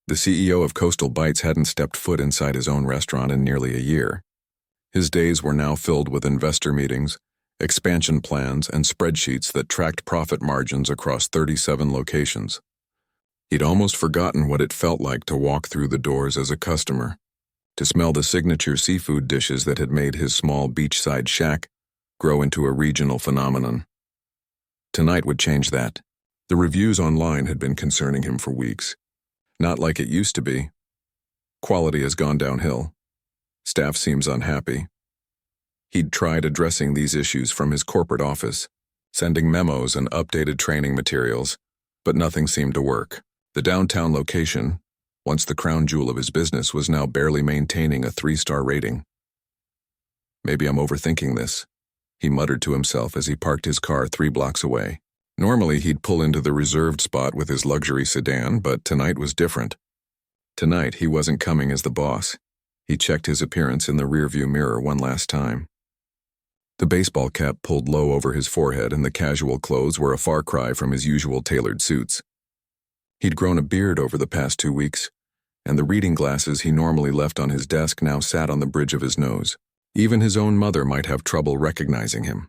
The CEO of Coastal Bites hadn't stepped foot inside his own restaurant in nearly a year. His days were now filled with investor meetings, expansion plans, and spreadsheets that tracked profit margins across 37 locations. He'd almost forgotten what it felt like to walk through the doors as a customer, to smell the signature seafood dishes that had made his small beachside shack grow into a regional phenomenon. Tonight would change that. The reviews online had been concerning him for weeks. Not like it used to be. Quality has gone downhill. Staff seems unhappy. He'd tried addressing these issues from his corporate office, sending memos and updated training materials, but nothing seemed to work. The downtown location, once the crown jewel of his business, was now barely maintaining a 3-star rating. Maybe I'm overthinking this, he muttered to himself as he parked his car 3 blocks away. Normally he'd pull into the reserved spot with his luxury sedan, but tonight was different. Tonight he wasn't coming as the boss. He checked his appearance in the rearview mirror one last time. The baseball cap pulled low over his forehead and the casual clothes were a far cry from his usual tailored suits. He'd grown a beard over the past 2 weeks, and the reading glasses he normally left on his desk now sat on the bridge of his nose. Even his own mother might have trouble recognizing him.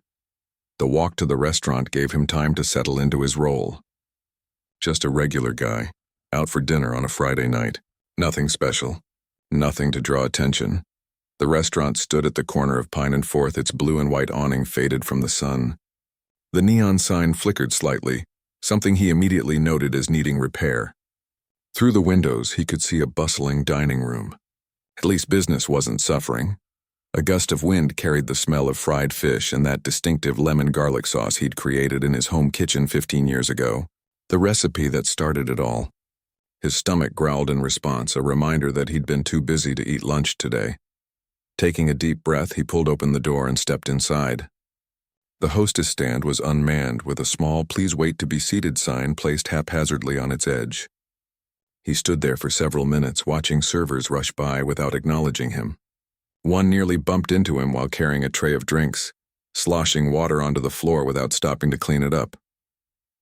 The walk to the restaurant gave him time to settle into his role. Just a regular guy, out for dinner on a Friday night. Nothing special. Nothing to draw attention. The restaurant stood at the corner of Pine and 4th, its blue and white awning faded from the sun. The neon sign flickered slightly, something he immediately noted as needing repair. Through the windows, he could see a bustling dining room. At least business wasn't suffering. A gust of wind carried the smell of fried fish and that distinctive lemon garlic sauce he'd created in his home kitchen 15 years ago, the recipe that started it all. His stomach growled in response, a reminder that he'd been too busy to eat lunch today. Taking a deep breath, he pulled open the door and stepped inside. The hostess stand was unmanned, with a small "Please wait to be seated" sign placed haphazardly on its edge. He stood there for several minutes, watching servers rush by without acknowledging him. One nearly bumped into him while carrying a tray of drinks, sloshing water onto the floor without stopping to clean it up.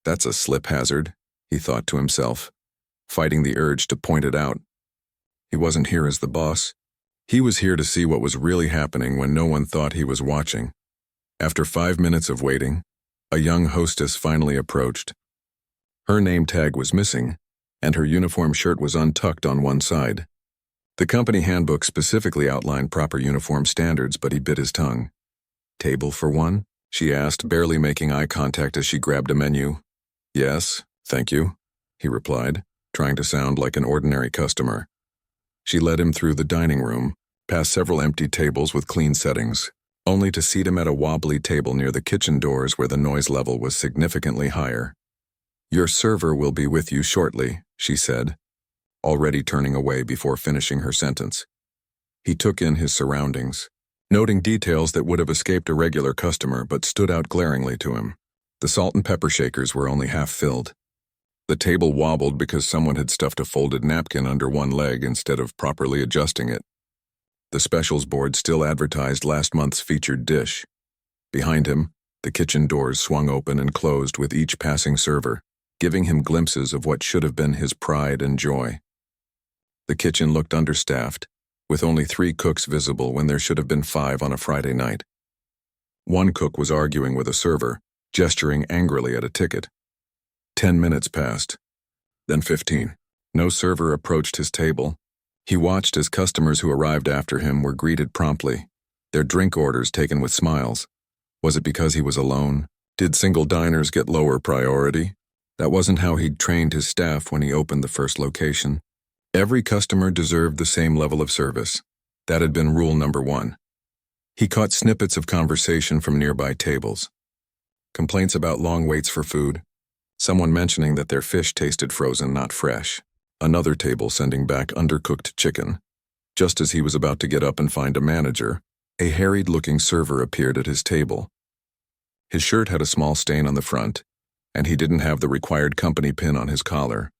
That's a slip hazard, he thought to himself, fighting the urge to point it out. He wasn't here as the boss. He was here to see what was really happening when no one thought he was watching. After 5 minutes of waiting, a young hostess finally approached. Her name tag was missing, and her uniform shirt was untucked on one side. The company handbook specifically outlined proper uniform standards, but he bit his tongue. "Table for one?" she asked, barely making eye contact as she grabbed a menu. "Yes, thank you," he replied, trying to sound like an ordinary customer. She led him through the dining room, past several empty tables with clean settings, only to seat him at a wobbly table near the kitchen doors where the noise level was significantly higher. "Your server will be with you shortly," she said, already turning away before finishing her sentence. He took in his surroundings, noting details that would have escaped a regular customer but stood out glaringly to him. The salt and pepper shakers were only half filled. The table wobbled because someone had stuffed a folded napkin under one leg instead of properly adjusting it. The specials board still advertised last month's featured dish. Behind him, the kitchen doors swung open and closed with each passing server, giving him glimpses of what should have been his pride and joy. The kitchen looked understaffed, with only 3 cooks visible when there should have been 5 on a Friday night. One cook was arguing with a server, gesturing angrily at a ticket. 10 minutes passed, then 15. No server approached his table. He watched as customers who arrived after him were greeted promptly, their drink orders taken with smiles. Was it because he was alone? Did single diners get lower priority? That wasn't how he'd trained his staff when he opened the first location. Every customer deserved the same level of service. That had been rule number 1. He caught snippets of conversation from nearby tables. Complaints about long waits for food. Someone mentioning that their fish tasted frozen, not fresh. Another table sending back undercooked chicken. Just as he was about to get up and find a manager, a harried-looking server appeared at his table. His shirt had a small stain on the front, and he didn't have the required company pin on his collar.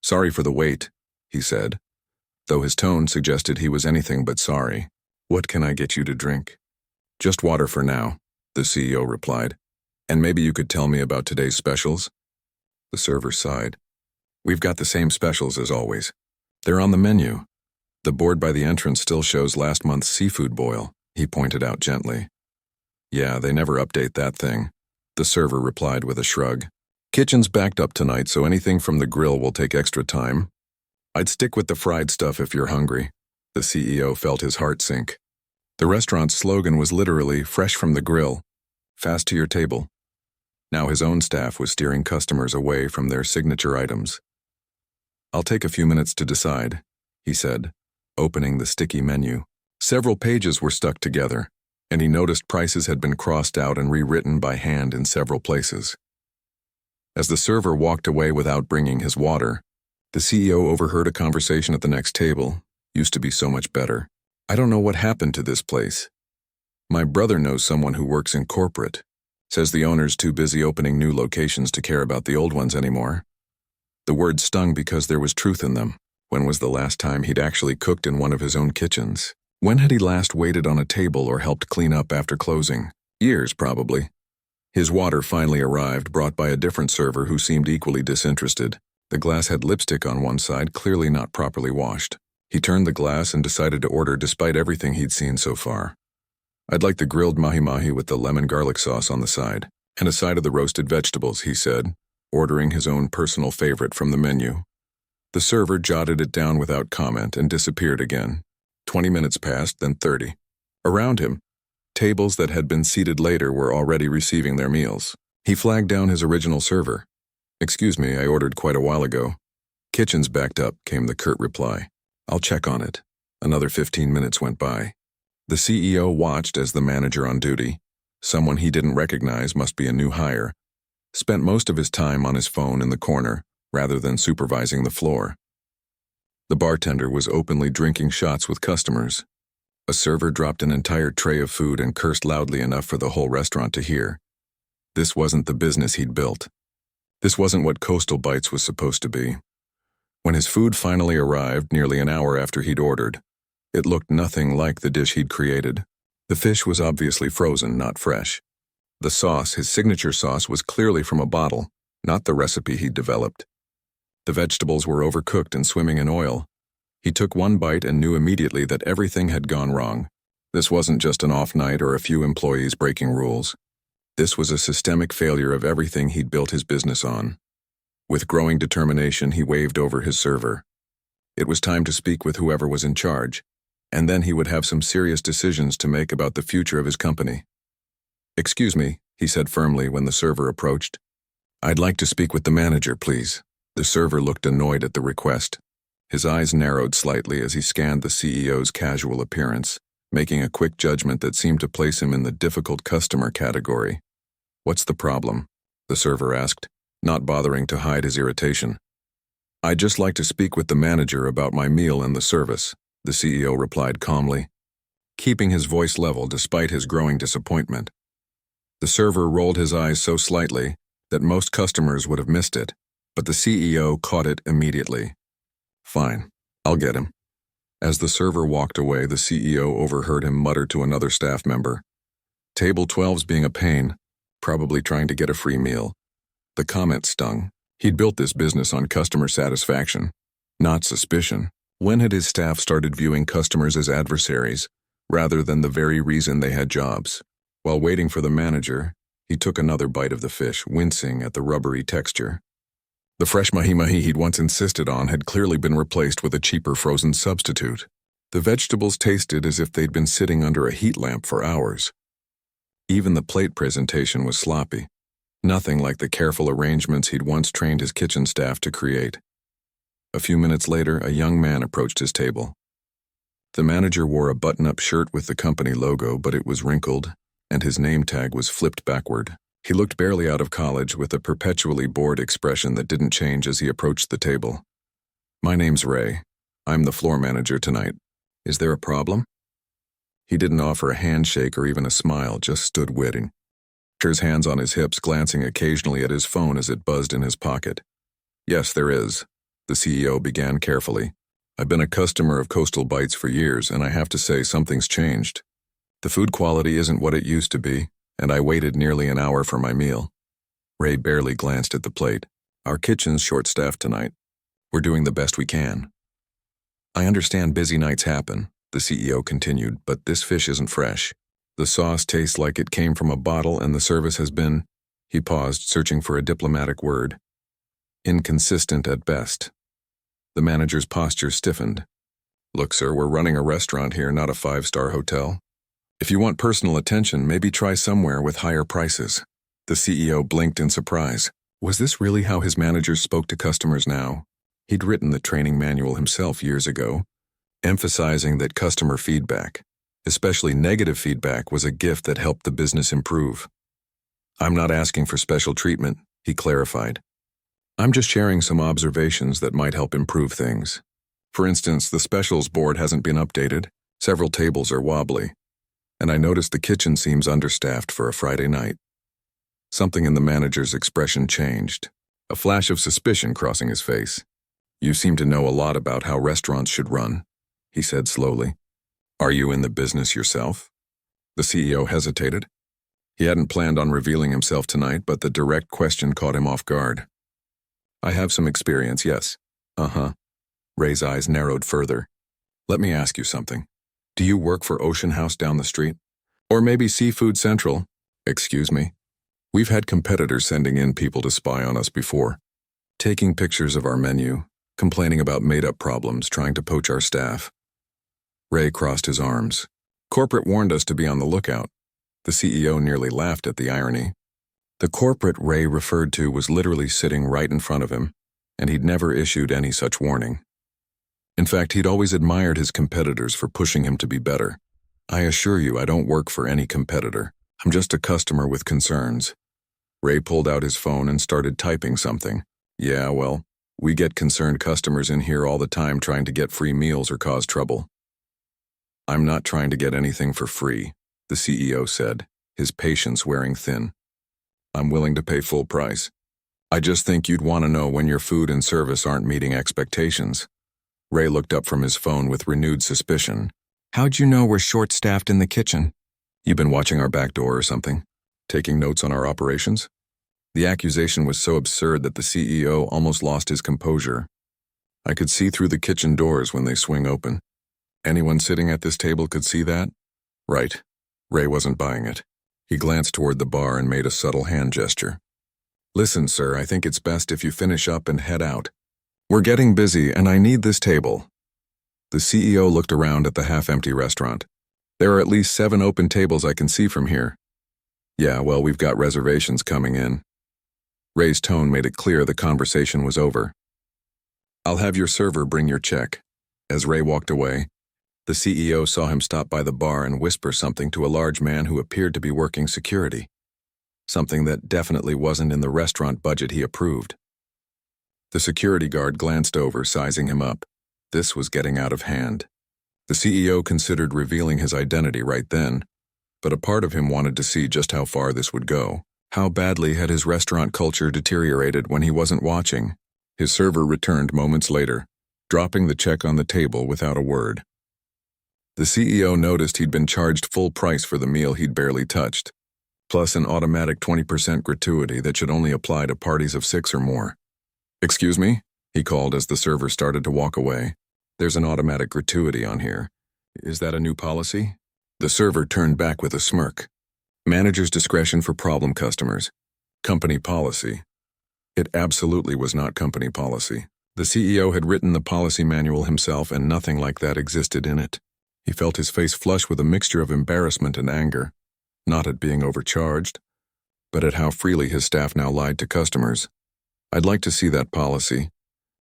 "Sorry for the wait," he said, though his tone suggested he was anything but sorry. "What can I get you to drink?" "Just water for now," the CEO replied. "And maybe you could tell me about today's specials?" The server sighed. "We've got the same specials as always. They're on the menu. The board by the entrance still shows last month's seafood boil, he pointed out gently. Yeah, they never update that thing, the server replied with a shrug. Kitchen's backed up tonight, so anything from the grill will take extra time. I'd stick with the fried stuff if you're hungry. The CEO felt his heart sink. The restaurant's slogan was literally fresh from the grill, fast to your table. Now his own staff was steering customers away from their signature items. I'll take a few minutes to decide, he said, opening the sticky menu. Several pages were stuck together, and he noticed prices had been crossed out and rewritten by hand in several places. As the server walked away without bringing his water, the CEO overheard a conversation at the next table. Used to be so much better. I don't know what happened to this place. My brother knows someone who works in corporate. Says the owner's too busy opening new locations to care about the old ones anymore. The words stung because there was truth in them. When was the last time he'd actually cooked in one of his own kitchens? When had he last waited on a table or helped clean up after closing? Years, probably. His water finally arrived, brought by a different server who seemed equally disinterested. The glass had lipstick on one side, clearly not properly washed. He turned the glass and decided to order despite everything he'd seen so far. I'd like the grilled mahi-mahi with the lemon garlic sauce on the side, and a side of the roasted vegetables, he said, ordering his own personal favorite from the menu. The server jotted it down without comment and disappeared again. 20 minutes passed, then 30. Around him, tables that had been seated later were already receiving their meals. He flagged down his original server. Excuse me, I ordered quite a while ago. Kitchen's backed up, came the curt reply. I'll check on it. Another 15 minutes went by. The CEO watched as the manager on duty, someone he didn't recognize, must be a new hire, spent most of his time on his phone in the corner rather than supervising the floor. The bartender was openly drinking shots with customers. A server dropped an entire tray of food and cursed loudly enough for the whole restaurant to hear. This wasn't the business he'd built. This wasn't what Coastal Bites was supposed to be. When his food finally arrived, nearly an hour after he'd ordered, it looked nothing like the dish he'd created. The fish was obviously frozen, not fresh. The sauce, his signature sauce, was clearly from a bottle, not the recipe he'd developed. The vegetables were overcooked and swimming in oil. He took one bite and knew immediately that everything had gone wrong. This wasn't just an off night or a few employees breaking rules. This was a systemic failure of everything he'd built his business on. With growing determination, he waved over his server. It was time to speak with whoever was in charge, and then he would have some serious decisions to make about the future of his company. Excuse me, he said firmly when the server approached. I'd like to speak with the manager, please. The server looked annoyed at the request. His eyes narrowed slightly as he scanned the CEO's casual appearance, making a quick judgment that seemed to place him in the difficult customer category. What's the problem? The server asked, not bothering to hide his irritation. I'd just like to speak with the manager about my meal and the service, the CEO replied calmly, keeping his voice level despite his growing disappointment. The server rolled his eyes so slightly that most customers would have missed it, but the CEO caught it immediately. Fine, I'll get him. As the server walked away, the CEO overheard him mutter to another staff member. Table 12's being a pain, probably trying to get a free meal. The comment stung. He'd built this business on customer satisfaction, not suspicion. When had his staff started viewing customers as adversaries, rather than the very reason they had jobs? While waiting for the manager, he took another bite of the fish, wincing at the rubbery texture. The fresh mahi-mahi he'd once insisted on had clearly been replaced with a cheaper frozen substitute. The vegetables tasted as if they'd been sitting under a heat lamp for hours. Even the plate presentation was sloppy. Nothing like the careful arrangements he'd once trained his kitchen staff to create. A few minutes later, a young man approached his table. The manager wore a button-up shirt with the company logo, but it was wrinkled, and his name tag was flipped backward. He looked barely out of college with a perpetually bored expression that didn't change as he approached the table. My name's Ray. I'm the floor manager tonight. Is there a problem? He didn't offer a handshake or even a smile, just stood waiting. His hands on his hips, glancing occasionally at his phone as it buzzed in his pocket. Yes, there is. The CEO began carefully. I've been a customer of Coastal Bites for years, and I have to say something's changed. The food quality isn't what it used to be, and I waited nearly an hour for my meal. Ray barely glanced at the plate. Our kitchen's short-staffed tonight. We're doing the best we can. I understand busy nights happen, the CEO continued, but this fish isn't fresh. The sauce tastes like it came from a bottle and the service has been, he paused, searching for a diplomatic word, inconsistent at best. The manager's posture stiffened. Look, sir, we're running a restaurant here, not a five-star hotel. If you want personal attention, maybe try somewhere with higher prices. The CEO blinked in surprise. Was this really how his managers spoke to customers now? He'd written the training manual himself years ago, emphasizing that customer feedback, especially negative feedback, was a gift that helped the business improve. I'm not asking for special treatment, he clarified. I'm just sharing some observations that might help improve things. For instance, the specials board hasn't been updated, several tables are wobbly, and I noticed the kitchen seems understaffed for a Friday night. Something in the manager's expression changed, a flash of suspicion crossing his face. You seem to know a lot about how restaurants should run, he said slowly. Are you in the business yourself? The CEO hesitated. He hadn't planned on revealing himself tonight, but the direct question caught him off guard. I have some experience, yes. Uh-huh. Ray's eyes narrowed further. Let me ask you something. Do you work for Ocean House down the street? Or maybe Seafood Central? Excuse me. We've had competitors sending in people to spy on us before, taking pictures of our menu, complaining about made-up problems, trying to poach our staff. Ray crossed his arms. Corporate warned us to be on the lookout. The CEO nearly laughed at the irony. The corporate Ray referred to was literally sitting right in front of him, and he'd never issued any such warning. In fact, he'd always admired his competitors for pushing him to be better. I assure you, I don't work for any competitor. I'm just a customer with concerns. Ray pulled out his phone and started typing something. Yeah, well, we get concerned customers in here all the time trying to get free meals or cause trouble. I'm not trying to get anything for free, the CEO said, his patience wearing thin. I'm willing to pay full price. I just think you'd want to know when your food and service aren't meeting expectations. Ray looked up from his phone with renewed suspicion. How'd you know we're short-staffed in the kitchen? You been watching our back door or something? Taking notes on our operations? The accusation was so absurd that the CEO almost lost his composure. I could see through the kitchen doors when they swing open. Anyone sitting at this table could see that? Right. Ray wasn't buying it. He glanced toward the bar and made a subtle hand gesture. Listen, sir, I think it's best if you finish up and head out. We're getting busy and I need this table. The CEO looked around at the half-empty restaurant. There are at least 7 open tables I can see from here. Yeah, well, we've got reservations coming in. Ray's tone made it clear the conversation was over. I'll have your server bring your check. As Ray walked away, the CEO saw him stop by the bar and whisper something to a large man who appeared to be working security. Something that definitely wasn't in the restaurant budget he approved. The security guard glanced over, sizing him up. This was getting out of hand. The CEO considered revealing his identity right then, but a part of him wanted to see just how far this would go. How badly had his restaurant culture deteriorated when he wasn't watching? His server returned moments later, dropping the check on the table without a word. The CEO noticed he'd been charged full price for the meal he'd barely touched, plus an automatic 20% gratuity that should only apply to parties of 6 or more. Excuse me? He called as the server started to walk away. There's an automatic gratuity on here. Is that a new policy? The server turned back with a smirk. Manager's discretion for problem customers. Company policy. It absolutely was not company policy. The CEO had written the policy manual himself and nothing like that existed in it. He felt his face flush with a mixture of embarrassment and anger, not at being overcharged, but at how freely his staff now lied to customers. I'd like to see that policy.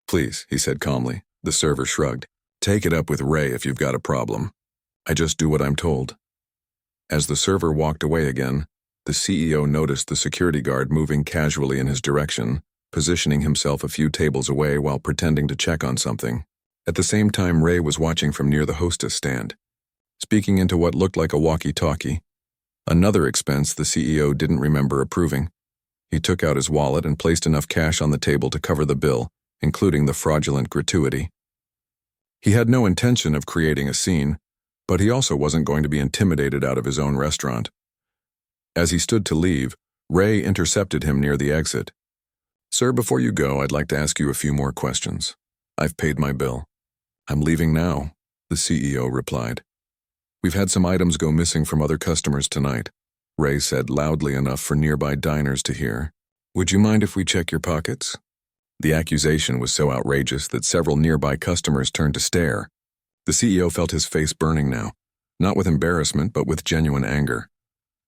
Please, he said calmly. The server shrugged. Take it up with Ray if you've got a problem. I just do what I'm told. As the server walked away again, the CEO noticed the security guard moving casually in his direction, positioning himself a few tables away while pretending to check on something. At the same time, Ray was watching from near the hostess stand, speaking into what looked like a walkie-talkie. Another expense the CEO didn't remember approving. He took out his wallet and placed enough cash on the table to cover the bill, including the fraudulent gratuity. He had no intention of creating a scene, but he also wasn't going to be intimidated out of his own restaurant. As he stood to leave, Ray intercepted him near the exit. Sir, before you go, I'd like to ask you a few more questions. I've paid my bill. I'm leaving now, the CEO replied. We've had some items go missing from other customers tonight, Ray said loudly enough for nearby diners to hear. Would you mind if we check your pockets? The accusation was so outrageous that several nearby customers turned to stare. The CEO felt his face burning now, not with embarrassment but with genuine anger.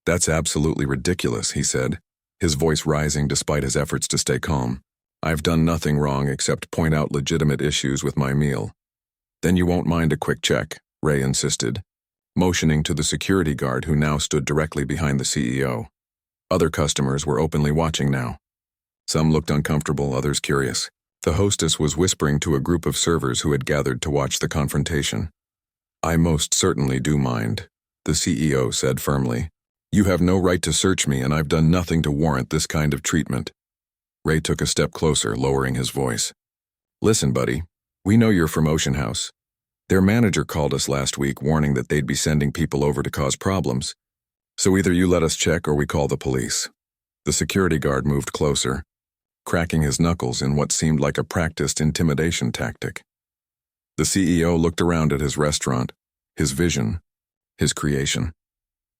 That's absolutely ridiculous, he said, his voice rising despite his efforts to stay calm. I've done nothing wrong except point out legitimate issues with my meal. Then you won't mind a quick check, Ray insisted, motioning to the security guard who now stood directly behind the CEO. Other customers were openly watching now. Some looked uncomfortable, others curious. The hostess was whispering to a group of servers who had gathered to watch the confrontation. I most certainly do mind, the CEO said firmly. You have no right to search me, and I've done nothing to warrant this kind of treatment. Ray took a step closer, lowering his voice. Listen, buddy, we know you're from Ocean House. Their manager called us last week warning that they'd be sending people over to cause problems. So either you let us check or we call the police. The security guard moved closer, cracking his knuckles in what seemed like a practiced intimidation tactic. The CEO looked around at his restaurant, his vision, his creation,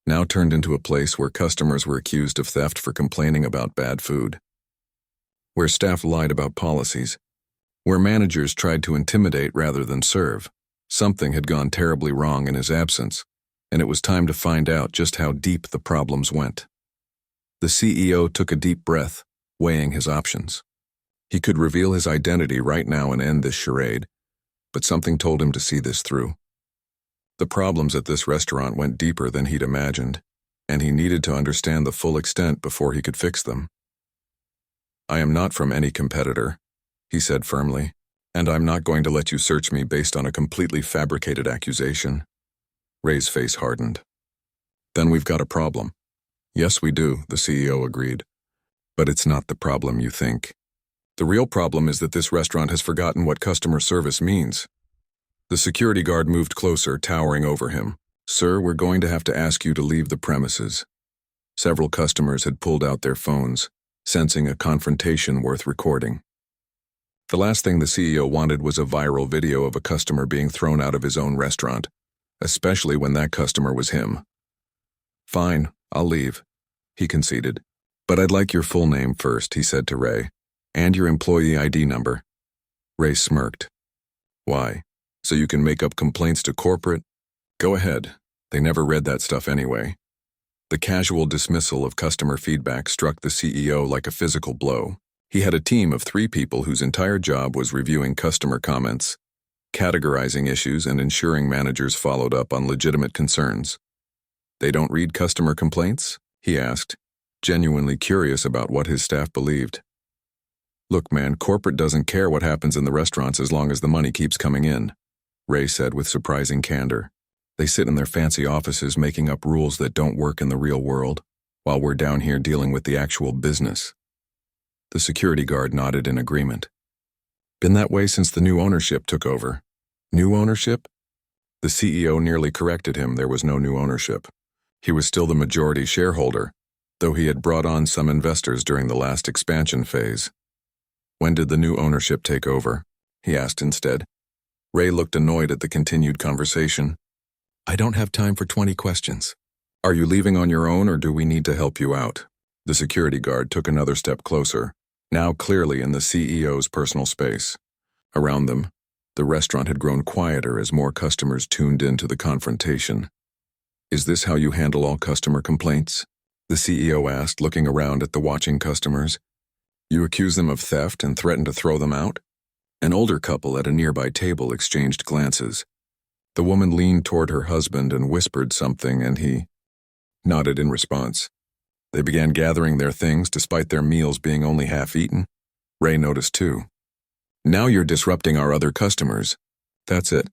now turned into a place where customers were accused of theft for complaining about bad food, where staff lied about policies, where managers tried to intimidate rather than serve. Something had gone terribly wrong in his absence, and it was time to find out just how deep the problems went. The CEO took a deep breath, weighing his options. He could reveal his identity right now and end this charade, but something told him to see this through. The problems at this restaurant went deeper than he'd imagined, and he needed to understand the full extent before he could fix them. I am not from any competitor, he said firmly, and I'm not going to let you search me based on a completely fabricated accusation. Ray's face hardened. Then we've got a problem. Yes, we do, the CEO agreed. But it's not the problem you think. The real problem is that this restaurant has forgotten what customer service means. The security guard moved closer, towering over him. Sir, we're going to have to ask you to leave the premises. Several customers had pulled out their phones, sensing a confrontation worth recording. The last thing the CEO wanted was a viral video of a customer being thrown out of his own restaurant, especially when that customer was him. Fine, I'll leave, he conceded. But I'd like your full name first, he said to Ray, and your employee ID number. Ray smirked. Why? So you can make up complaints to corporate? Go ahead. They never read that stuff anyway. The casual dismissal of customer feedback struck the CEO like a physical blow. He had a team of 3 people whose entire job was reviewing customer comments, categorizing issues, and ensuring managers followed up on legitimate concerns. They don't read customer complaints? He asked, genuinely curious about what his staff believed. Look, man, corporate doesn't care what happens in the restaurants as long as the money keeps coming in, Ray said with surprising candor. They sit in their fancy offices making up rules that don't work in the real world, while we're down here dealing with the actual business. The security guard nodded in agreement. Been that way since the new ownership took over. New ownership? The CEO nearly corrected him. There was no new ownership. He was still the majority shareholder, though he had brought on some investors during the last expansion phase. When did the new ownership take over? He asked instead. Ray looked annoyed at the continued conversation. I don't have time for 20 questions. Are you leaving on your own or do we need to help you out? The security guard took another step closer, now clearly in the CEO's personal space. Around them, the restaurant had grown quieter as more customers tuned into the confrontation. Is this how you handle all customer complaints? The CEO asked, looking around at the watching customers. You accuse them of theft and threaten to throw them out? An older couple at a nearby table exchanged glances. The woman leaned toward her husband and whispered something, and he nodded in response. They began gathering their things despite their meals being only half eaten. Ray noticed too. Now you're disrupting our other customers. That's it.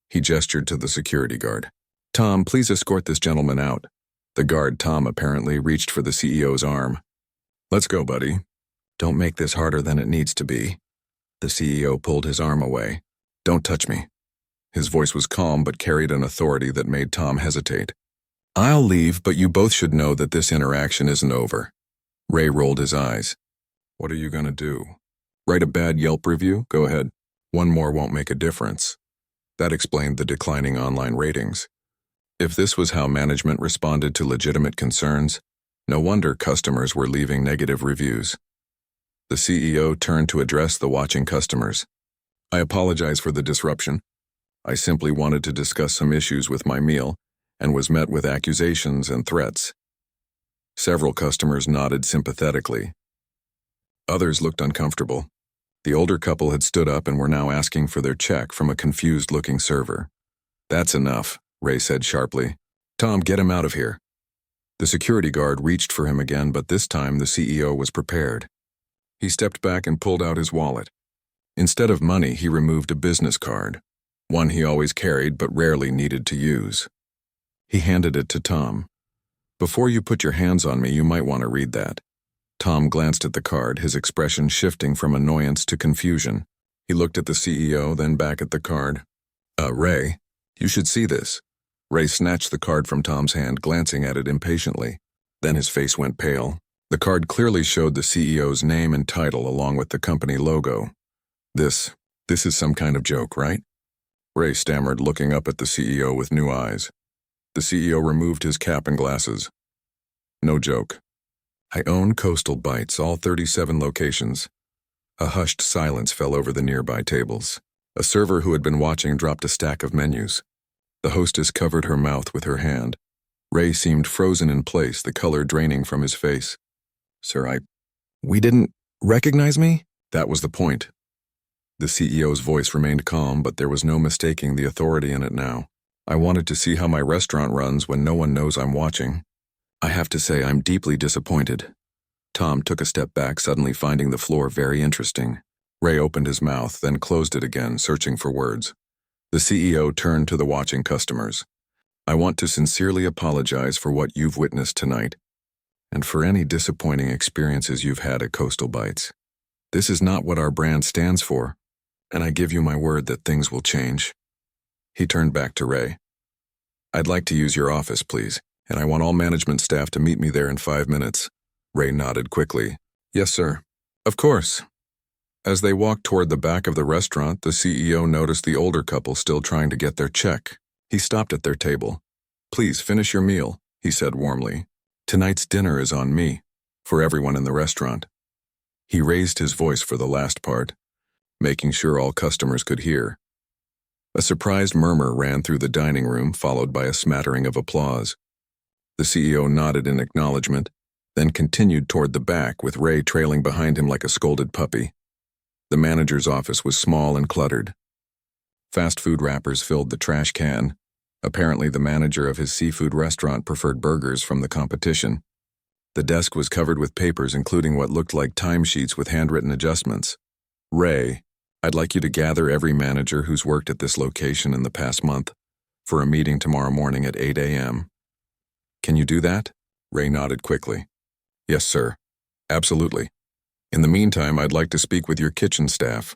He gestured to the security guard. Tom, please escort this gentleman out. The guard, Tom, apparently reached for the CEO's arm. Let's go, buddy. Don't make this harder than it needs to be. The CEO pulled his arm away. Don't touch me. His voice was calm but carried an authority that made Tom hesitate. I'll leave, but you both should know that this interaction isn't over. Ray rolled his eyes. What are you going to do? Write a bad Yelp review? Go ahead. One more won't make a difference. That explained the declining online ratings. If this was how management responded to legitimate concerns, no wonder customers were leaving negative reviews. The CEO turned to address the watching customers. I apologize for the disruption. I simply wanted to discuss some issues with my meal and was met with accusations and threats. Several customers nodded sympathetically. Others looked uncomfortable. The older couple had stood up and were now asking for their check from a confused-looking server. That's enough, Ray said sharply. Tom, get him out of here. The security guard reached for him again, but this time the CEO was prepared. He stepped back and pulled out his wallet. Instead of money, he removed a business card, one he always carried but rarely needed to use. He handed it to Tom. Before you put your hands on me, you might want to read that. Tom glanced at the card, his expression shifting from annoyance to confusion. He looked at the CEO, then back at the card. Ray, you should see this. Ray snatched the card from Tom's hand, glancing at it impatiently. Then his face went pale. The card clearly showed the CEO's name and title along with the company logo. This is some kind of joke, right? Ray stammered, looking up at the CEO with new eyes. The CEO removed his cap and glasses. No joke. I own Coastal Bites, all 37 locations. A hushed silence fell over the nearby tables. A server who had been watching dropped a stack of menus. The hostess covered her mouth with her hand. Ray seemed frozen in place, the color draining from his face. Sir, we didn't recognize me? That was the point. The CEO's voice remained calm, but there was no mistaking the authority in it now. I wanted to see how my restaurant runs when no one knows I'm watching. I have to say I'm deeply disappointed. Tom took a step back, suddenly finding the floor very interesting. Ray opened his mouth, then closed it again, searching for words. The CEO turned to the watching customers. I want to sincerely apologize for what you've witnessed tonight, and for any disappointing experiences you've had at Coastal Bites. This is not what our brand stands for, and I give you my word that things will change. He turned back to Ray. I'd like to use your office, please, and I want all management staff to meet me there in 5 minutes. Ray nodded quickly. Yes, sir. Of course. As they walked toward the back of the restaurant, the CEO noticed the older couple still trying to get their check. He stopped at their table. Please finish your meal, he said warmly. Tonight's dinner is on me, for everyone in the restaurant. He raised his voice for the last part, making sure all customers could hear. A surprised murmur ran through the dining room, followed by a smattering of applause. The CEO nodded in acknowledgement, then continued toward the back, with Ray trailing behind him like a scolded puppy. The manager's office was small and cluttered. Fast food wrappers filled the trash can. Apparently, the manager of his seafood restaurant preferred burgers from the competition. The desk was covered with papers, including what looked like timesheets with handwritten adjustments. Ray, I'd like you to gather every manager who's worked at this location in the past month for a meeting tomorrow morning at 8 a.m. Can you do that? Ray nodded quickly. Yes, sir. Absolutely. In the meantime, I'd like to speak with your kitchen staff.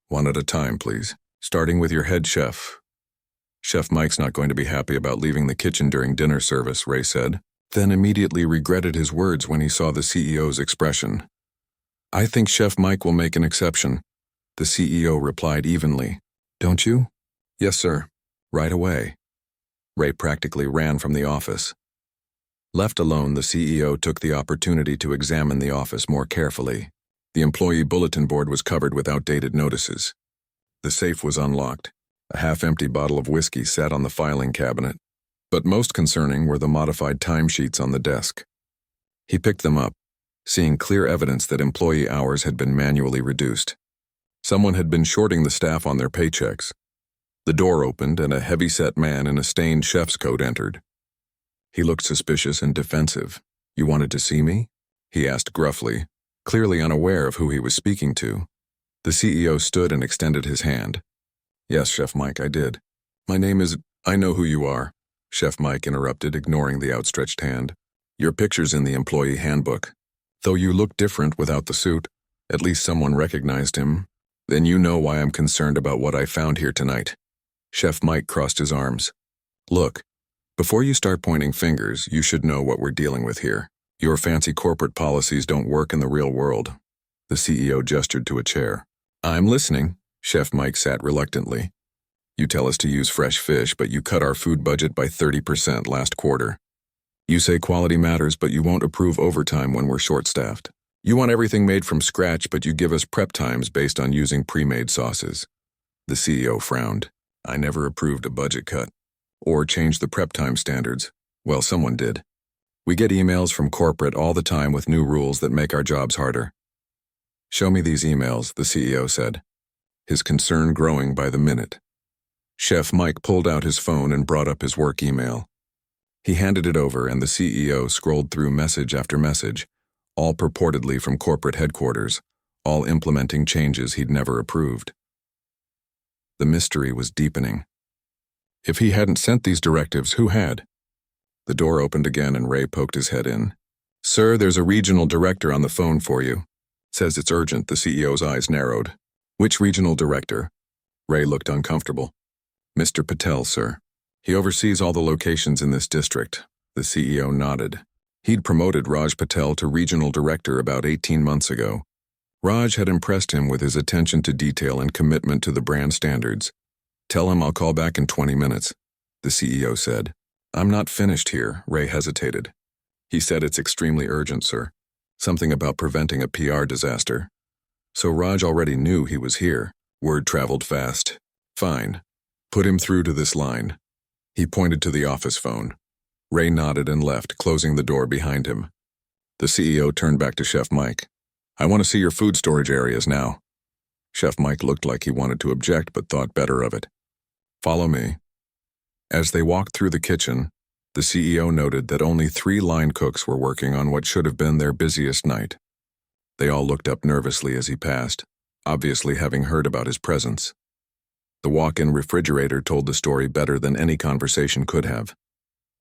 One at a time, please. Starting with your head chef. Chef Mike's not going to be happy about leaving the kitchen during dinner service, Ray said, then immediately regretted his words when he saw the CEO's expression. I think Chef Mike will make an exception, the CEO replied evenly. Don't you? Yes, sir. Right away. Ray practically ran from the office. Left alone, the CEO took the opportunity to examine the office more carefully. The employee bulletin board was covered with outdated notices. The safe was unlocked. A half-empty bottle of whiskey sat on the filing cabinet. But most concerning were the modified timesheets on the desk. He picked them up, seeing clear evidence that employee hours had been manually reduced. Someone had been shorting the staff on their paychecks. The door opened and a heavy-set man in a stained chef's coat entered. He looked suspicious and defensive. You wanted to see me? He asked gruffly, clearly unaware of who he was speaking to. The CEO stood and extended his hand. Yes, Chef Mike, I did. My name is... I know who you are, Chef Mike interrupted, ignoring the outstretched hand. Your picture's in the employee handbook. Though you look different without the suit, at least someone recognized him. Then you know why I'm concerned about what I found here tonight. Chef Mike crossed his arms. Look, before you start pointing fingers, you should know what we're dealing with here. Your fancy corporate policies don't work in the real world. The CEO gestured to a chair. I'm listening. Chef Mike sat reluctantly. You tell us to use fresh fish, but you cut our food budget by 30% last quarter. You say quality matters, but you won't approve overtime when we're short-staffed. You want everything made from scratch, but you give us prep times based on using pre-made sauces. The CEO frowned. I never approved a budget cut or changed the prep time standards. Well, someone did. We get emails from corporate all the time with new rules that make our jobs harder. Show me these emails, the CEO said, his concern growing by the minute. Chef Mike pulled out his phone and brought up his work email. He handed it over, and the CEO scrolled through message after message, all purportedly from corporate headquarters, all implementing changes he'd never approved. The mystery was deepening. If he hadn't sent these directives, who had? The door opened again and Ray poked his head in. Sir, there's a regional director on the phone for you. Says it's urgent. The CEO's eyes narrowed. Which regional director? Ray looked uncomfortable. Mr. Patel, sir. He oversees all the locations in this district. The CEO nodded. He'd promoted Raj Patel to regional director about 18 months ago. Raj had impressed him with his attention to detail and commitment to the brand standards. Tell him I'll call back in 20 minutes, the CEO said. I'm not finished here, Ray hesitated. He said it's extremely urgent, sir. Something about preventing a PR disaster. So Raj already knew he was here. Word traveled fast. Fine. Put him through to this line. He pointed to the office phone. Ray nodded and left, closing the door behind him. The CEO turned back to Chef Mike. I want to see your food storage areas now. Chef Mike looked like he wanted to object but thought better of it. Follow me. As they walked through the kitchen, the CEO noted that only 3 line cooks were working on what should have been their busiest night. They all looked up nervously as he passed, obviously having heard about his presence. The walk-in refrigerator told the story better than any conversation could have.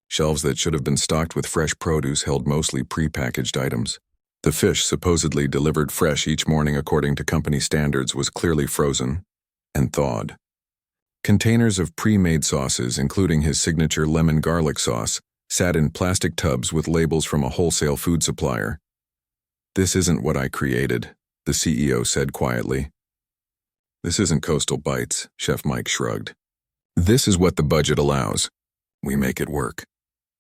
Shelves that should have been stocked with fresh produce held mostly pre-packaged items. The fish, supposedly delivered fresh each morning according to company standards, was clearly frozen and thawed. Containers of pre-made sauces, including his signature lemon garlic sauce, sat in plastic tubs with labels from a wholesale food supplier. This isn't what I created, the CEO said quietly. This isn't Coastal Bites, Chef Mike shrugged. This is what the budget allows. We make it work.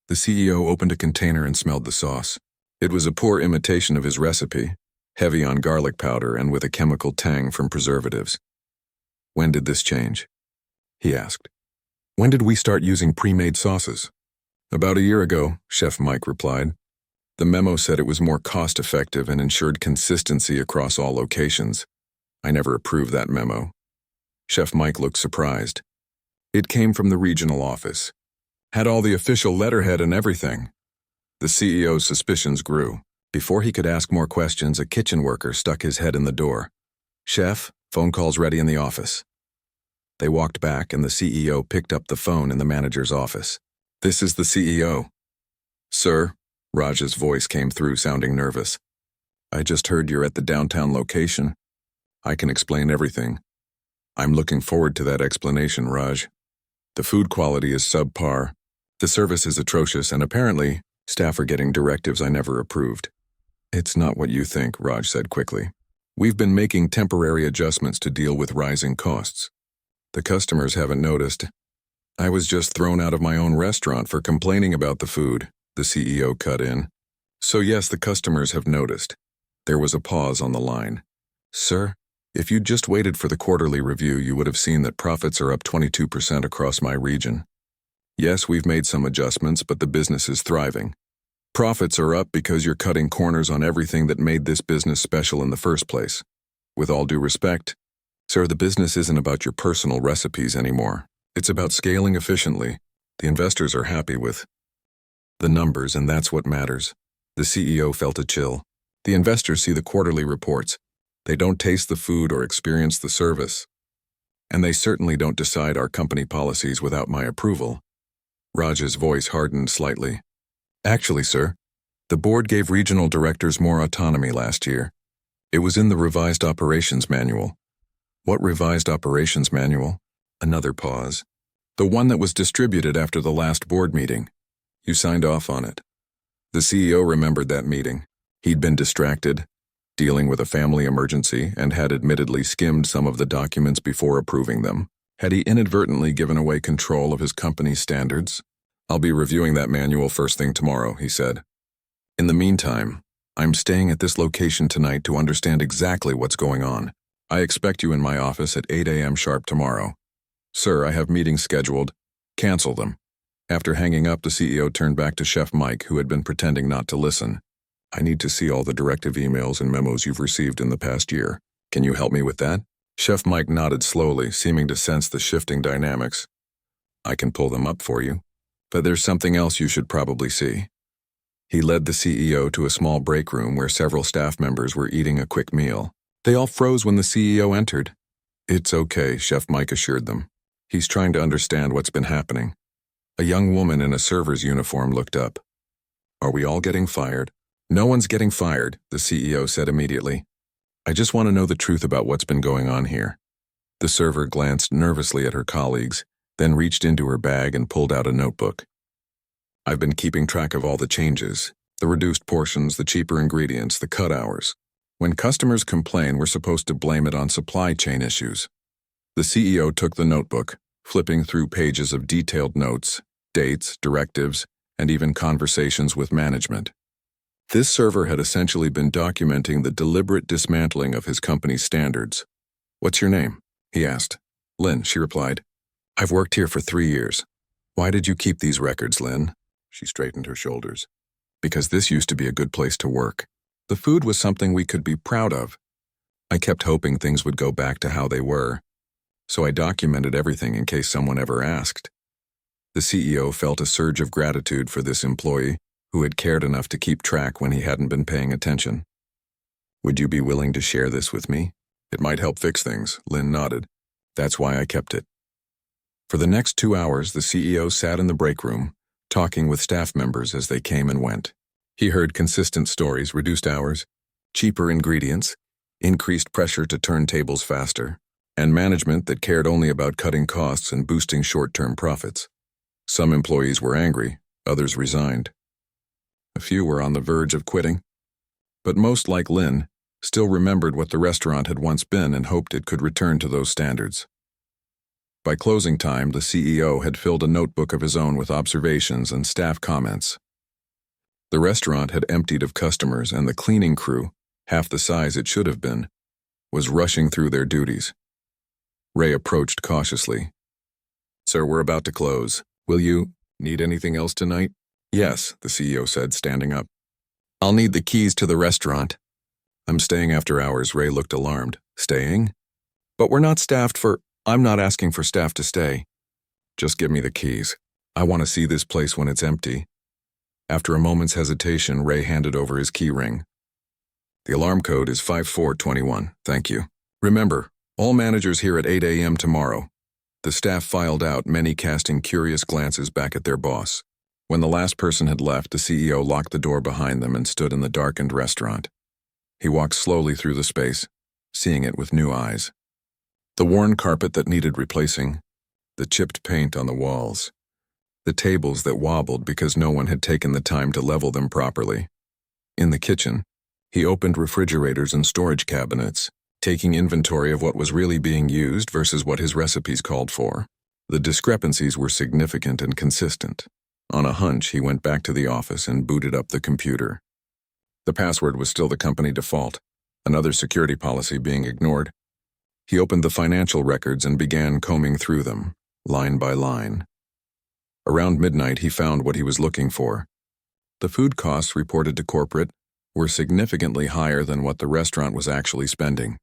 The CEO opened a container and smelled the sauce. It was a poor imitation of his recipe, heavy on garlic powder and with a chemical tang from preservatives. When did this change? He asked. When did we start using pre-made sauces? About a year ago, Chef Mike replied. The memo said it was more cost-effective and ensured consistency across all locations. I never approved that memo. Chef Mike looked surprised. It came from the regional office. Had all the official letterhead and everything. The CEO's suspicions grew. Before he could ask more questions, a kitchen worker stuck his head in the door. Chef, phone call's ready in the office. They walked back and the CEO picked up the phone in the manager's office. This is the CEO. Sir, Raj's voice came through sounding nervous. I just heard you're at the downtown location. I can explain everything. I'm looking forward to that explanation, Raj. The food quality is subpar. The service is atrocious and apparently, staff are getting directives I never approved. It's not what you think, Raj said quickly. We've been making temporary adjustments to deal with rising costs. The customers haven't noticed. I was just thrown out of my own restaurant for complaining about the food, the CEO cut in. So yes, the customers have noticed. There was a pause on the line. Sir, if you'd just waited for the quarterly review, you would have seen that profits are up 22% across my region. Yes, we've made some adjustments, but the business is thriving. Profits are up because you're cutting corners on everything that made this business special in the first place. With all due respect, sir, the business isn't about your personal recipes anymore. It's about scaling efficiently. The investors are happy with the numbers, and that's what matters. The CEO felt a chill. The investors see the quarterly reports. They don't taste the food or experience the service. And they certainly don't decide our company policies without my approval. Raj's voice hardened slightly. Actually, sir, the board gave regional directors more autonomy last year. It was in the revised operations manual. What revised operations manual? Another pause. The one that was distributed after the last board meeting. You signed off on it. The CEO remembered that meeting. He'd been distracted, dealing with a family emergency, and had admittedly skimmed some of the documents before approving them. Had he inadvertently given away control of his company's standards? "I'll be reviewing that manual first thing tomorrow," he said. "In the meantime, I'm staying at this location tonight to understand exactly what's going on. I expect you in my office at 8 a.m. sharp tomorrow." "Sir, I have meetings scheduled." "Cancel them." After hanging up, the CEO turned back to Chef Mike, who had been pretending not to listen. "I need to see all the directive emails and memos you've received in the past year. Can you help me with that?" Chef Mike nodded slowly, seeming to sense the shifting dynamics. "I can pull them up for you, but there's something else you should probably see." He led the CEO to a small break room where several staff members were eating a quick meal. They all froze when the CEO entered. "It's okay," Chef Mike assured them. "He's trying to understand what's been happening." A young woman in a server's uniform looked up. "Are we all getting fired?" "No one's getting fired," the CEO said immediately. "I just want to know the truth about what's been going on here." The server glanced nervously at her colleagues, then reached into her bag and pulled out a notebook. "I've been keeping track of all the changes, the reduced portions, the cheaper ingredients, the cut hours. When customers complain, we're supposed to blame it on supply chain issues." The CEO took the notebook, flipping through pages of detailed notes, dates, directives, and even conversations with management. This server had essentially been documenting the deliberate dismantling of his company's standards. "What's your name?" he asked. "Lynn," she replied. "I've worked here for 3 years. Why did you keep these records, Lynn?" She straightened her shoulders. "Because this used to be a good place to work. The food was something we could be proud of. I kept hoping things would go back to how they were, so I documented everything in case someone ever asked." The CEO felt a surge of gratitude for this employee who had cared enough to keep track when he hadn't been paying attention. "Would you be willing to share this with me? It might help fix things," Lynn nodded. "That's why I kept it." For the next 2 hours, the CEO sat in the break room, talking with staff members as they came and went. He heard consistent stories: reduced hours, cheaper ingredients, increased pressure to turn tables faster, and management that cared only about cutting costs and boosting short-term profits. Some employees were angry, others resigned. A few were on the verge of quitting, but most, like Lynn, still remembered what the restaurant had once been and hoped it could return to those standards. By closing time, the CEO had filled a notebook of his own with observations and staff comments. The restaurant had emptied of customers, and the cleaning crew, half the size it should have been, was rushing through their duties. Ray approached cautiously. "Sir, we're about to close. Will you need anything else tonight?" "Yes," the CEO said, standing up. "I'll need the keys to the restaurant." "I'm staying after hours." Ray looked alarmed. "Staying?" "But we're not staffed for—" "I'm not asking for staff to stay. Just give me the keys. I want to see this place when it's empty." After a moment's hesitation, Ray handed over his key ring. "The alarm code is 5421. Thank you. Remember, all managers here at 8 a.m. tomorrow." The staff filed out, many casting curious glances back at their boss. When the last person had left, the CEO locked the door behind them and stood in the darkened restaurant. He walked slowly through the space, seeing it with new eyes. The worn carpet that needed replacing, the chipped paint on the walls, the tables that wobbled because no one had taken the time to level them properly. In the kitchen, he opened refrigerators and storage cabinets, taking inventory of what was really being used versus what his recipes called for. The discrepancies were significant and consistent. On a hunch, he went back to the office and booted up the computer. The password was still the company default, another security policy being ignored. He opened the financial records and began combing through them, line by line. Around midnight, he found what he was looking for. The food costs reported to corporate were significantly higher than what the restaurant was actually spending.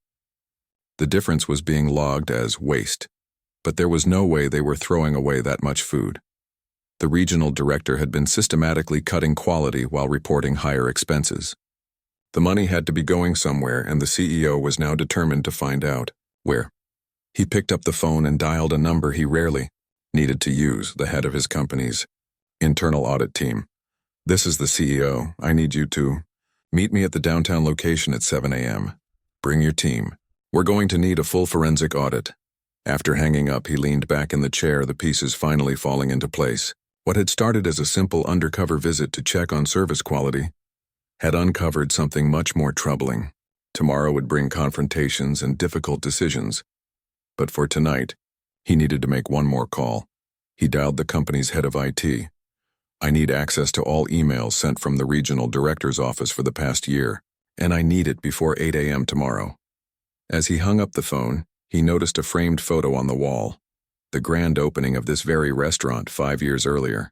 The difference was being logged as waste, but there was no way they were throwing away that much food. The regional director had been systematically cutting quality while reporting higher expenses. The money had to be going somewhere, and the CEO was now determined to find out where. He picked up the phone and dialed a number he rarely needed to use, the head of his company's internal audit team. "This is the CEO. I need you to meet me at the downtown location at 7 a.m. Bring your team. We're going to need a full forensic audit." After hanging up, he leaned back in the chair, the pieces finally falling into place. What had started as a simple undercover visit to check on service quality had uncovered something much more troubling. Tomorrow would bring confrontations and difficult decisions, but for tonight, He needed to make one more call. He dialed the company's head of IT. "I need access to all emails sent from the regional director's office for the past year, and I need it before 8 a.m. tomorrow." As he hung up the phone, he noticed a framed photo on the wall, the grand opening of this very restaurant 5 years earlier.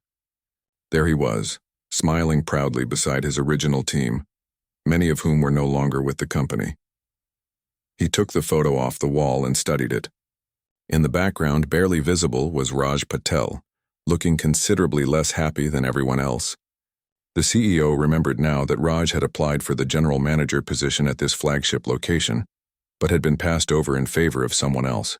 There he was, smiling proudly beside his original team, many of whom were no longer with the company. He took the photo off the wall and studied it. In the background, barely visible, was Raj Patel, looking considerably less happy than everyone else. The CEO remembered now that Raj had applied for the general manager position at this flagship location, but had been passed over in favor of someone else.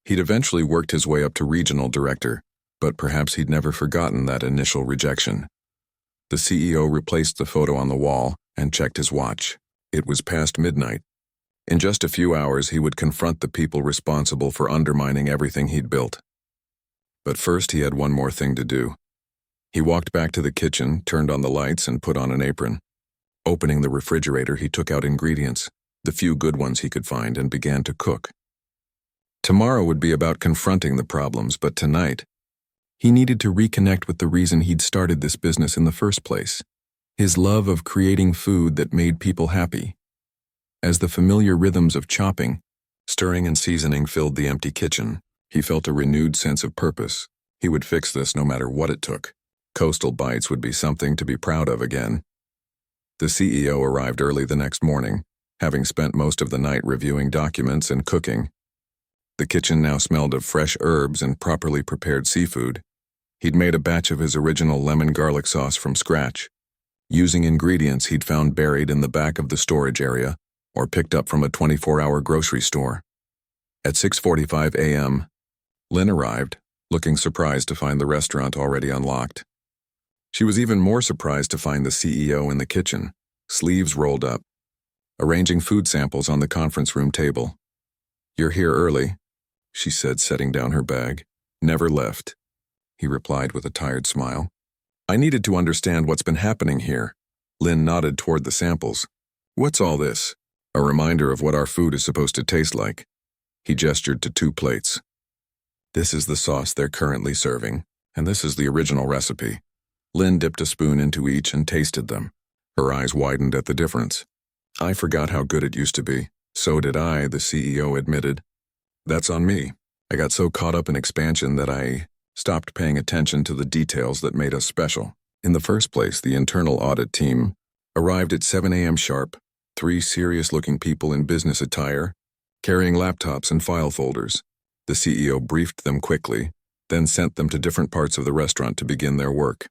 He'd eventually worked his way up to regional director, but perhaps he'd never forgotten that initial rejection. The CEO replaced the photo on the wall and checked his watch. It was past midnight. In just a few hours, he would confront the people responsible for undermining everything he'd built. But first, he had one more thing to do. He walked back to the kitchen, turned on the lights, and put on an apron. Opening the refrigerator, he took out ingredients, the few good ones he could find, and began to cook. Tomorrow would be about confronting the problems, but tonight, he needed to reconnect with the reason he'd started this business in the first place, his love of creating food that made people happy. As the familiar rhythms of chopping, stirring, and seasoning filled the empty kitchen, he felt a renewed sense of purpose. He would fix this no matter what it took. Coastal Bites would be something to be proud of again. The CEO arrived early the next morning, having spent most of the night reviewing documents and cooking. The kitchen now smelled of fresh herbs and properly prepared seafood. He'd made a batch of his original lemon garlic sauce from scratch, using ingredients he'd found buried in the back of the storage area or picked up from a 24-hour grocery store. At 6:45 a.m., Lynn arrived, looking surprised to find the restaurant already unlocked. She was even more surprised to find the CEO in the kitchen, sleeves rolled up, arranging food samples on the conference room table. "You're here early," she said, setting down her bag. "Never left," he replied with a tired smile. "I needed to understand what's been happening here." Lynn nodded toward the samples. "What's all this?" "A reminder of what our food is supposed to taste like." He gestured to 2 plates. "This is the sauce they're currently serving, and this is the original recipe." Lynn dipped a spoon into each and tasted them. Her eyes widened at the difference. "I forgot how good it used to be." "So did I," the CEO admitted. "That's on me. I got so caught up in expansion that I stopped paying attention to the details that made us special." In the first place, the internal audit team arrived at 7 a.m. sharp, 3 serious-looking people in business attire, carrying laptops and file folders. The CEO briefed them quickly, then sent them to different parts of the restaurant to begin their work.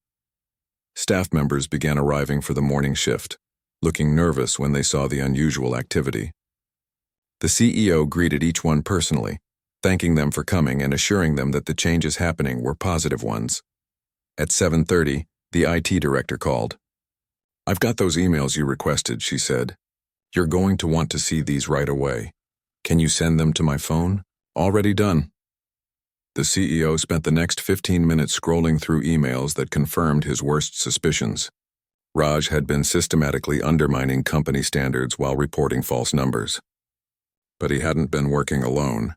Staff members began arriving for the morning shift, looking nervous when they saw the unusual activity. The CEO greeted each one personally, thanking them for coming and assuring them that the changes happening were positive ones. At 7:30, the IT director called. "I've got those emails you requested," she said. "You're going to want to see these right away. Can you send them to my phone?" "Already done." The CEO spent the next 15 minutes scrolling through emails that confirmed his worst suspicions. Raj had been systematically undermining company standards while reporting false numbers. But he hadn't been working alone.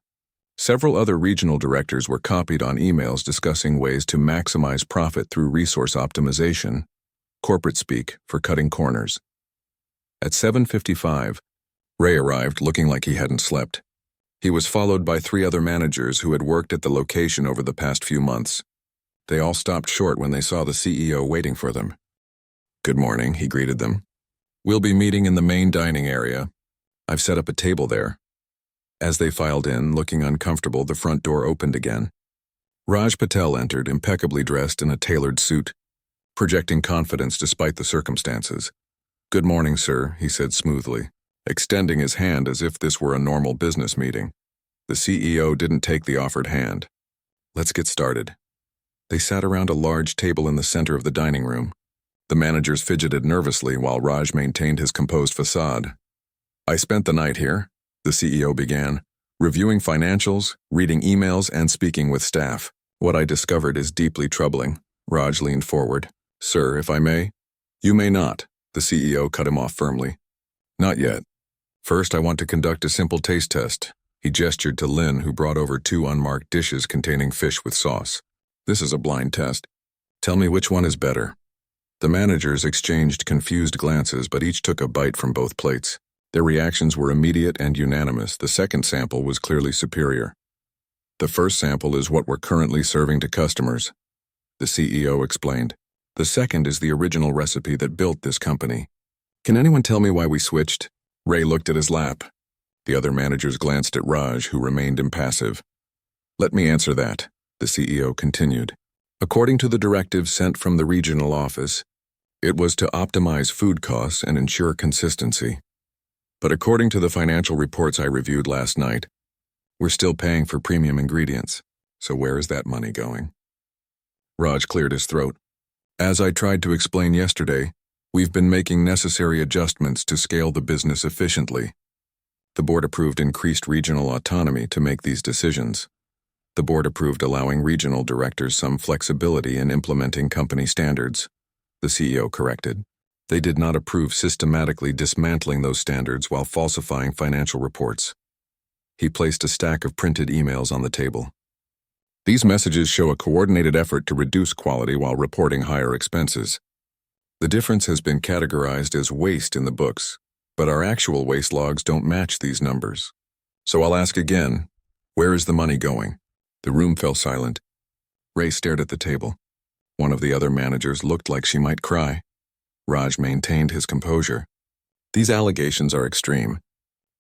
Several other regional directors were copied on emails discussing ways to maximize profit through resource optimization, corporate speak for cutting corners. At 7:55, Ray arrived looking like he hadn't slept. He was followed by 3 other managers who had worked at the location over the past few months. They all stopped short when they saw the CEO waiting for them. "Good morning," he greeted them. "We'll be meeting in the main dining area. I've set up a table there." As they filed in, looking uncomfortable, the front door opened again. Raj Patel entered, impeccably dressed in a tailored suit, projecting confidence despite the circumstances. "Good morning, sir," he said smoothly, extending his hand as if this were a normal business meeting. The CEO didn't take the offered hand. "Let's get started." They sat around a large table in the center of the dining room. The managers fidgeted nervously while Raj maintained his composed facade. "I spent the night here," the CEO began, "reviewing financials, reading emails, and speaking with staff. What I discovered is deeply troubling." Raj leaned forward. "Sir, if I may?" "You may not," the CEO cut him off firmly. "Not yet. First, I want to conduct a simple taste test. He gestured to Lynn, who brought over 2 unmarked dishes containing fish with sauce. "This is a blind test. Tell me which one is better." The managers exchanged confused glances, but each took a bite from both plates. Their reactions were immediate and unanimous. The second sample was clearly superior. "The first sample is what we're currently serving to customers," the CEO explained. "The second is the original recipe that built this company. Can anyone tell me why we switched?" Ray looked at his lap. The other managers glanced at Raj, who remained impassive. "Let me answer that," the CEO continued. "According to the directive sent from the regional office, it was to optimize food costs and ensure consistency. But according to the financial reports I reviewed last night, we're still paying for premium ingredients. So where is that money going?" Raj cleared his throat. "As I tried to explain yesterday, we've been making necessary adjustments to scale the business efficiently. The board approved increased regional autonomy to make these decisions. The board approved allowing regional directors some flexibility in implementing company standards," the CEO corrected. "They did not approve systematically dismantling those standards while falsifying financial reports." He placed a stack of printed emails on the table. "These messages show a coordinated effort to reduce quality while reporting higher expenses. The difference has been categorized as waste in the books, but our actual waste logs don't match these numbers. So I'll ask again, where is the money going?" The room fell silent. Ray stared at the table. One of the other managers looked like she might cry. Raj maintained his composure. "These allegations are extreme.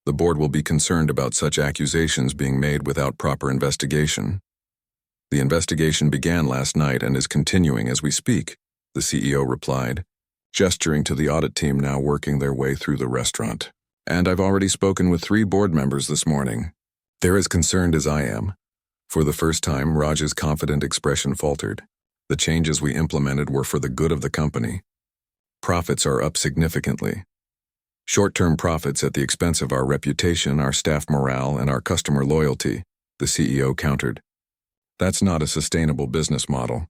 The board will be concerned about such accusations being made without proper investigation. The investigation began last night and is continuing as we speak," the CEO replied, gesturing to the audit team now working their way through the restaurant. "And I've already spoken with 3 board members this morning. They're as concerned as I am." For the first time, Raj's confident expression faltered. "The changes we implemented were for the good of the company. Profits are up significantly. Short-term profits at the expense of our reputation, our staff morale, and our customer loyalty," the CEO countered. "That's not a sustainable business model,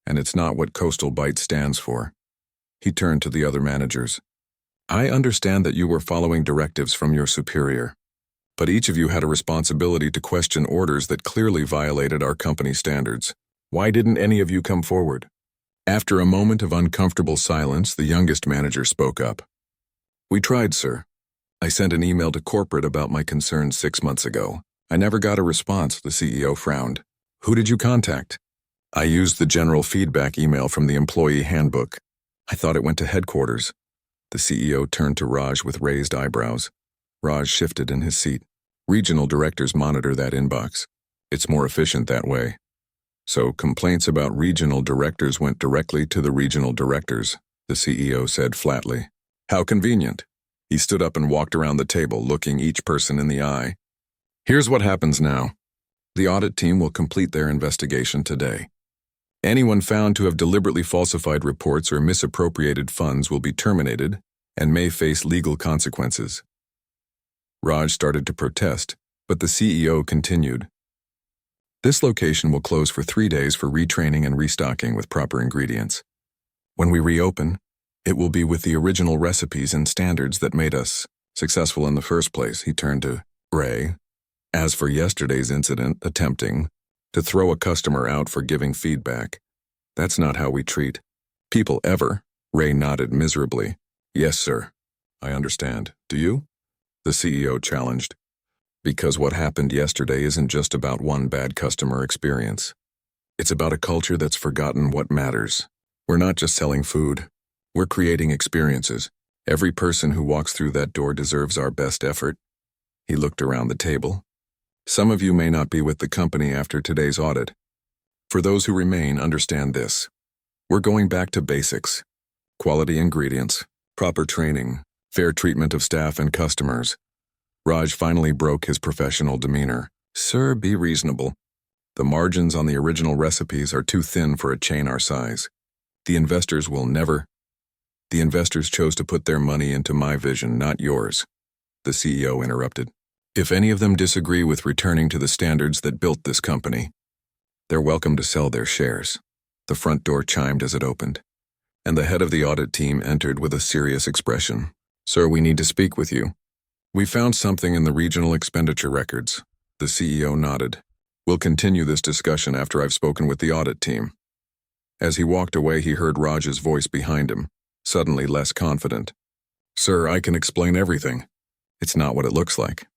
and it's not what Coastal Bites stands for." He turned to the other managers. "I understand that you were following directives from your superior, but each of you had a responsibility to question orders that clearly violated our company standards. Why didn't any of you come forward?" After a moment of uncomfortable silence, the youngest manager spoke up. "We tried, sir. I sent an email to corporate about my concerns 6 months ago. I never got a response," the CEO frowned. "Who did you contact?" "I used the general feedback email from the employee handbook. I thought it went to headquarters." The CEO turned to Raj with raised eyebrows. Raj shifted in his seat. "Regional directors monitor that inbox. It's more efficient that way." "So complaints about regional directors went directly to the regional directors," the CEO said flatly. "How convenient." He stood up and walked around the table, looking each person in the eye. "Here's what happens now. The audit team will complete their investigation today. Anyone found to have deliberately falsified reports or misappropriated funds will be terminated and may face legal consequences." Raj started to protest, but the CEO continued. "This location will close for 3 days for retraining and restocking with proper ingredients. When we reopen, it will be with the original recipes and standards that made us successful in the first place." He turned to Ray. "As for yesterday's incident attempting to throw a customer out for giving feedback, that's not how we treat people ever." Ray nodded miserably. "Yes, sir. I understand. Do you?" the CEO challenged. "Because what happened yesterday isn't just about one bad customer experience. It's about a culture that's forgotten what matters. We're not just selling food. We're creating experiences. Every person who walks through that door deserves our best effort." He looked around the table. "Some of you may not be with the company after today's audit. For those who remain, understand this. We're going back to basics. Quality ingredients, proper training, fair treatment of staff and customers." Raj finally broke his professional demeanor. "Sir, be reasonable. The margins on the original recipes are too thin for a chain our size. The investors chose to put their money into my vision, not yours," the CEO interrupted. "If any of them disagree with returning to the standards that built this company, they're welcome to sell their shares." The front door chimed as it opened, and the head of the audit team entered with a serious expression. "Sir, we need to speak with you. We found something in the regional expenditure records. The CEO nodded. We'll continue this discussion after I've spoken with the audit team. As he walked away, he heard Raj's voice behind him, suddenly less confident. Sir, I can explain everything. It's not what it looks like.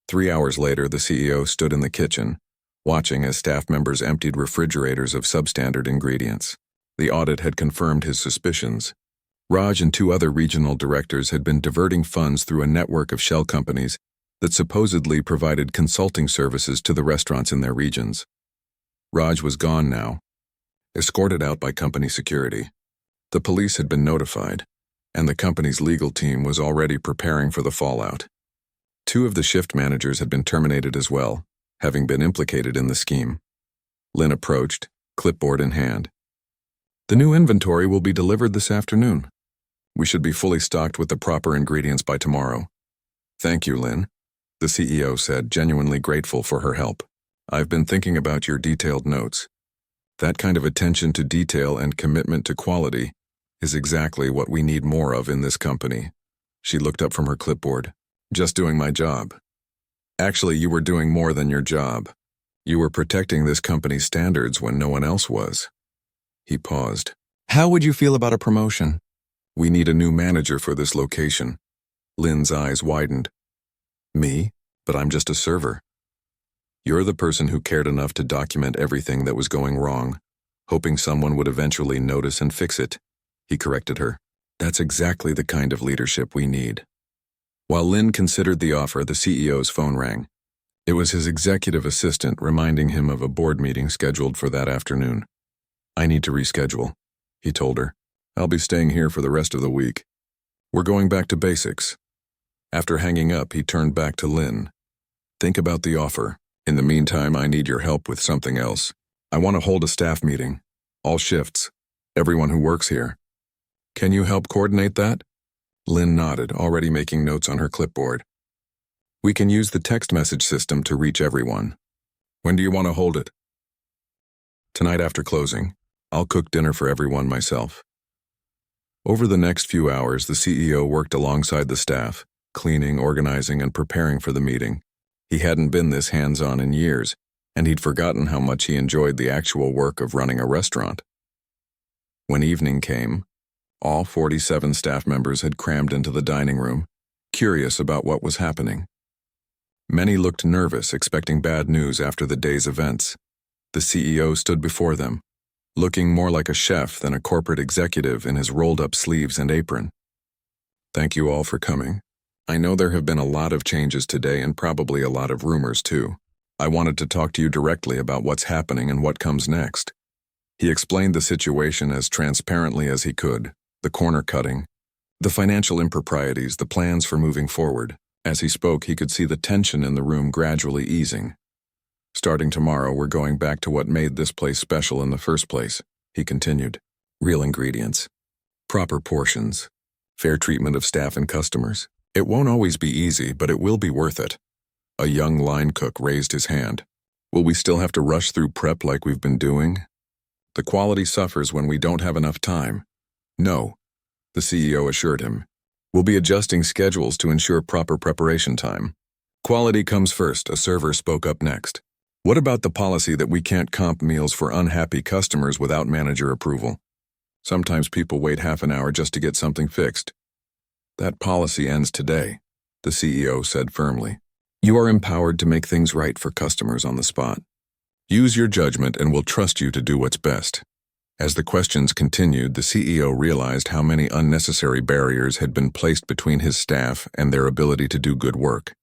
3 hours later, the CEO stood in the kitchen, watching as staff members emptied refrigerators of substandard ingredients. The audit had confirmed his suspicions. Raj and 2 other regional directors had been diverting funds through a network of shell companies that supposedly provided consulting services to the restaurants in their regions. Raj was gone now, escorted out by company security. The police had been notified, and the company's legal team was already preparing for the fallout. 2 of the shift managers had been terminated as well, having been implicated in the scheme. Lynn approached, clipboard in hand. The new inventory will be delivered this afternoon. We should be fully stocked with the proper ingredients by tomorrow. Thank you, Lynn, the CEO said, genuinely grateful for her help. I've been thinking about your detailed notes. That kind of attention to detail and commitment to quality is exactly what we need more of in this company. She looked up from her clipboard. Just doing my job. Actually, you were doing more than your job. You were protecting this company's standards when no one else was. He paused. How would you feel about a promotion? We need a new manager for this location. Lynn's eyes widened. Me? But I'm just a server. You're the person who cared enough to document everything that was going wrong, hoping someone would eventually notice and fix it. He corrected her. That's exactly the kind of leadership we need. While Lynn considered the offer, the CEO's phone rang. It was his executive assistant reminding him of a board meeting scheduled for that afternoon. I need to reschedule, he told her. I'll be staying here for the rest of the week. We're going back to basics. After hanging up, he turned back to Lynn. Think about the offer. In the meantime, I need your help with something else. I want to hold a staff meeting. All shifts. Everyone who works here. Can you help coordinate that? Lynn nodded, already making notes on her clipboard. We can use the text message system to reach everyone. When do you want to hold it? Tonight after closing. I'll cook dinner for everyone myself. Over the next few hours, the CEO worked alongside the staff, cleaning, organizing, and preparing for the meeting. He hadn't been this hands-on in years, and he'd forgotten how much he enjoyed the actual work of running a restaurant. When evening came, all 47 staff members had crammed into the dining room, curious about what was happening. Many looked nervous, expecting bad news after the day's events. The CEO stood before them, looking more like a chef than a corporate executive in his rolled-up sleeves and apron. Thank you all for coming. I know there have been a lot of changes today and probably a lot of rumors too. I wanted to talk to you directly about what's happening and what comes next. He explained the situation as transparently as he could. The corner cutting, the financial improprieties, the plans for moving forward. As he spoke, he could see the tension in the room gradually easing. Starting tomorrow, we're going back to what made this place special in the first place, he continued. Real ingredients, proper portions, fair treatment of staff and customers. It won't always be easy, but it will be worth it. A young line cook raised his hand. Will we still have to rush through prep like we've been doing? The quality suffers when we don't have enough time. No, the CEO assured him. We'll be adjusting schedules to ensure proper preparation time. Quality comes first, a server spoke up next. What about the policy that we can't comp meals for unhappy customers without manager approval? Sometimes people wait half an hour just to get something fixed. That policy ends today, the CEO said firmly. You are empowered to make things right for customers on the spot. Use your judgment and we'll trust you to do what's best. As the questions continued, the CEO realized how many unnecessary barriers had been placed between his staff and their ability to do good work.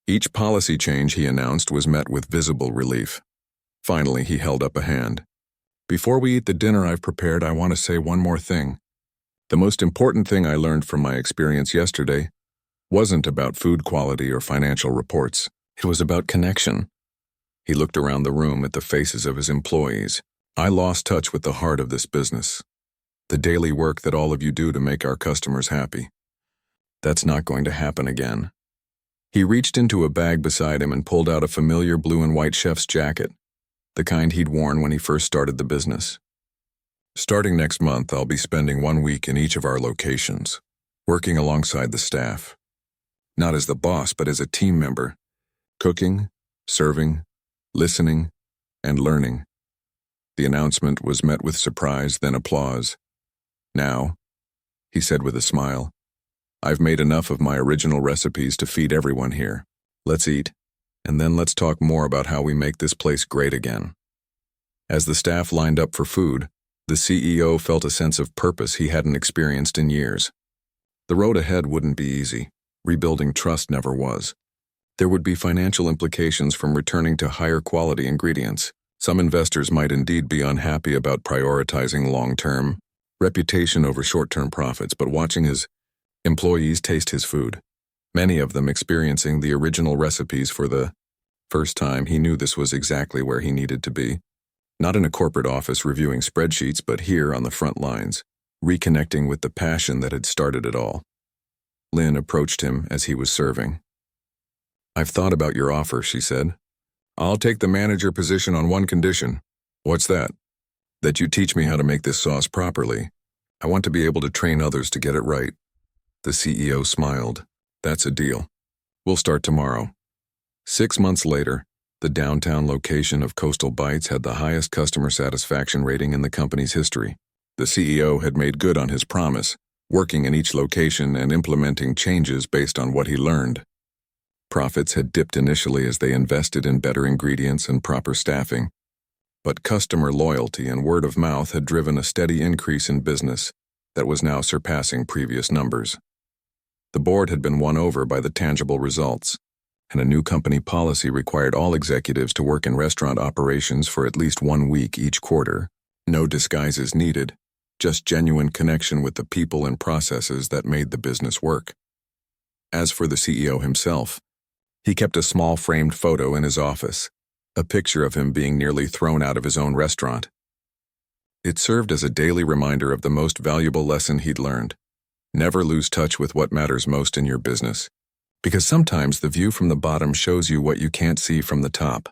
Each policy change he announced was met with visible relief. Finally, he held up a hand. Before we eat the dinner I've prepared, I want to say one more thing. The most important thing I learned from my experience yesterday wasn't about food quality or financial reports. It was about connection. He looked around the room at the faces of his employees. I lost touch with the heart of this business. The daily work that all of you do to make our customers happy. That's not going to happen again. He reached into a bag beside him and pulled out a familiar blue and white chef's jacket, the kind he'd worn when he first started the business. Starting next month, I'll be spending 1 week in each of our locations, working alongside the staff. Not as the boss, but as a team member, cooking, serving, listening, and learning. The announcement was met with surprise, then applause. "Now," he said with a smile, "I've made enough of my original recipes to feed everyone here. Let's eat, and then let's talk more about how we make this place great again." As the staff lined up for food, the CEO felt a sense of purpose he hadn't experienced in years. The road ahead wouldn't be easy. Rebuilding trust never was. There would be financial implications from returning to higher quality ingredients. Some investors might indeed be unhappy about prioritizing long-term reputation over short-term profits, but watching his employees taste his food, many of them experiencing the original recipes for the first time, he knew this was exactly where he needed to be. Not in a corporate office reviewing spreadsheets, but here on the front lines, reconnecting with the passion that had started it all. Lynn approached him as he was serving. "I've thought about your offer," she said. "I'll take the manager position on one condition." "What's that?" "That you teach me how to make this sauce properly. I want to be able to train others to get it right." The CEO smiled. "That's a deal. We'll start tomorrow." 6 months later, the downtown location of Coastal Bites had the highest customer satisfaction rating in the company's history. The CEO had made good on his promise, working in each location and implementing changes based on what he learned. Profits had dipped initially as they invested in better ingredients and proper staffing, but customer loyalty and word of mouth had driven a steady increase in business that was now surpassing previous numbers. The board had been won over by the tangible results, and a new company policy required all executives to work in restaurant operations for at least 1 week each quarter. No disguises needed, just genuine connection with the people and processes that made the business work. As for the CEO himself, he kept a small framed photo in his office, a picture of him being nearly thrown out of his own restaurant. It served as a daily reminder of the most valuable lesson he'd learned. Never lose touch with what matters most in your business, because sometimes the view from the bottom shows you what you can't see from the top.